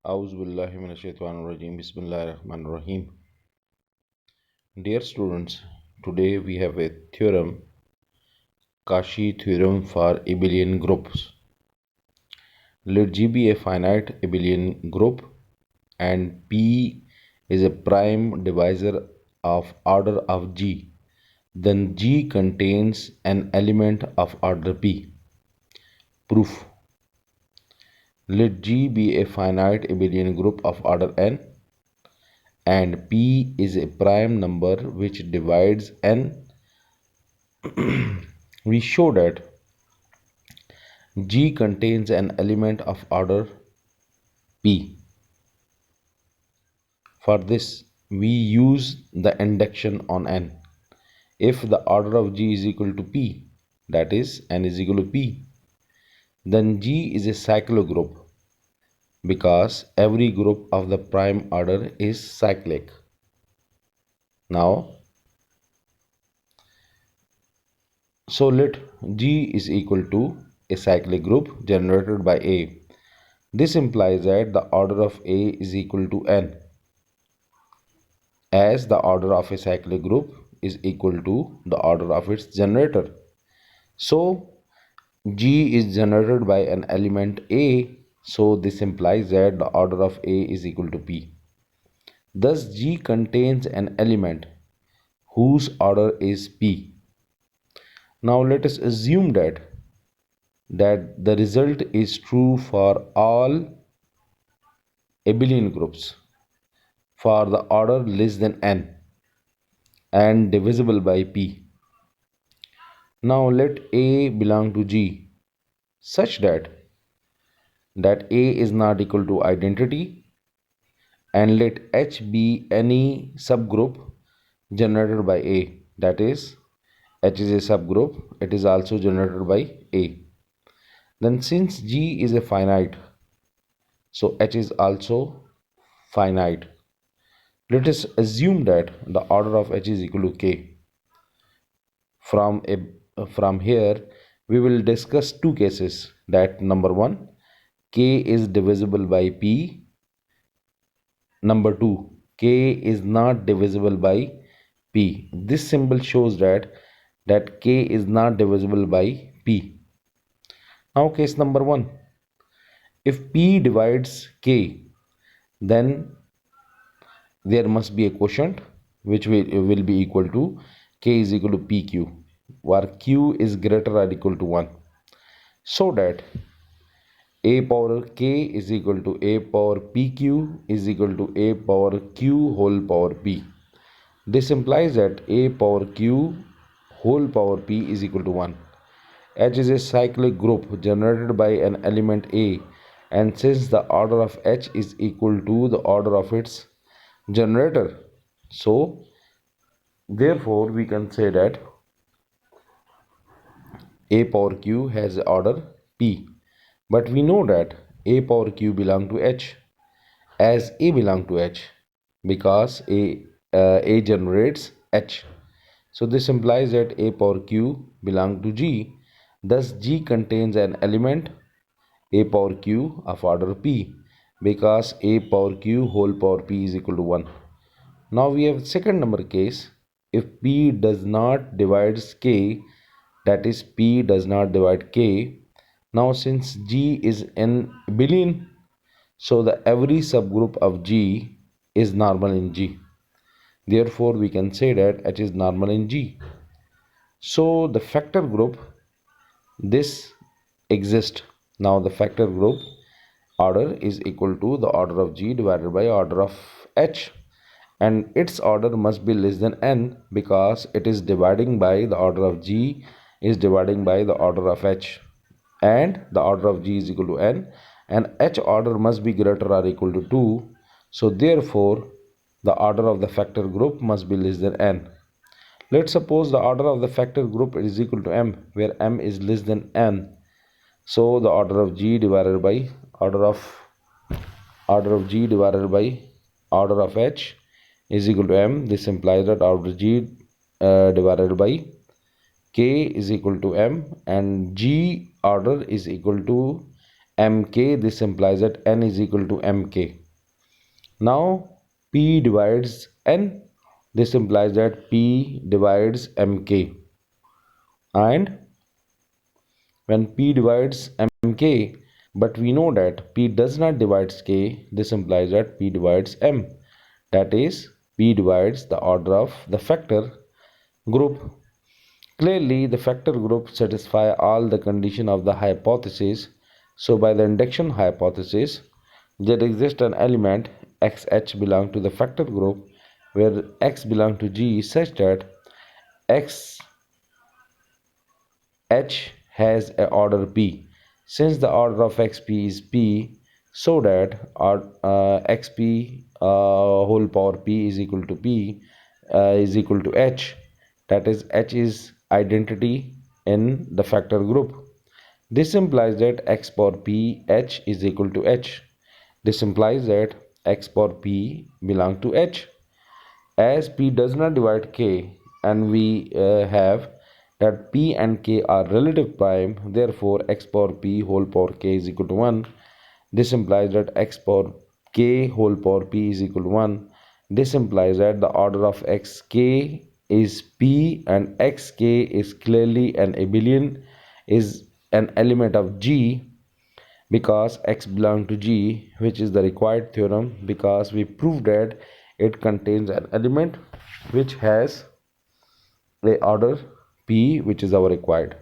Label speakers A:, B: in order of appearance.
A: A'udhu billahi minash shaitanir rajim. Bismillahir rahmanir rahim. Dear students, today we have a theorem, Cauchy theorem for abelian groups. Let G be a finite abelian group and P is a prime divisor of order of G. Then G contains an element of order P. Proof. Let G be a finite abelian group of order n and P is a prime number which divides n. We show that G contains an element of order P. For this, we use the induction on n. If the order of G is equal to P, that is n is equal to P, then G is a cyclogroup because every group of the prime order is cyclic. Now, so let G is equal to a cyclic group generated by A. This implies that the order of A is equal to n, as the order of a cyclic group is equal to the order of its generator. So, G is generated by an element A, so this implies that the order of A is equal to P. Thus, G contains an element whose order is P. Now, let us assume that the result is true for all abelian groups for the order less than n and divisible by P. Now let A belong to G such that A is not equal to identity, and let H be any subgroup generated by A, that is H is a subgroup, it is also generated by A. Then since G is a finite, so H is also finite. Let us assume that the order of H is equal to K. From here we will discuss two cases, that number 1, K is divisible by P. Number 2, K is not divisible by P. This symbol shows that K is not divisible by P. Now case number 1, if P divides K, then there must be a quotient which will be equal to K is equal to PQ, where Q is greater or equal to 1, so that A power K is equal to A power PQ is equal to A power Q whole power P. This implies that A power Q whole power P is equal to 1. H is a cyclic group generated by an element A, and since the order of H is equal to the order of its generator, so therefore we can say that A power Q has order P. But we know that A power Q belong to H, as A belong to H, because A generates H. So this implies that A power Q belong to G. Thus G contains an element A power Q of order P, because A power Q whole power P is equal to 1. Now we have second number case. If P does not divides K, that is P does not divide K. Now since G is n abelian, so the every subgroup of G is normal in G. Therefore we can say that H is normal in G. So the factor group this exists. Now the factor group order is equal to the order of G divided by order of H, and its order must be less than n because it is dividing by the order of G is dividing by the order of H, and the order of G is equal to n, and H order must be greater or equal to 2. So therefore the order of the factor group must be less than n. Let's suppose the order of the factor group is equal to m, where m is less than n. So the order of G divided by G divided by order of H is equal to m. This implies that order G divided by K is equal to m, and G order is equal to mk, this implies that n is equal to mk. Now p divides n, this implies that p divides mk. And when p divides mk, but we know that p does not divide k, this implies that p divides m. That is, p divides the order of the factor group. Clearly, the factor group satisfy all the conditions of the hypothesis. So, by the induction hypothesis, there exists an element xh belong to the factor group where x belong to G such that x H has a order P. Since the order of XP is P, so that XP whole power P is equal to P is equal to H. That is, H is identity in the factor group. This implies that x power P H is equal to H. This implies that x power P belong to H. As P does not divide K and we have that P and K are relative prime, therefore x power P whole power K is equal to 1. This implies that x power K whole power P is equal to 1. This implies that the order of xk is P and xk is clearly an abelian, is an element of G because x belongs to G, which is the required theorem because we proved that it contains an element which has a order P, which is our required.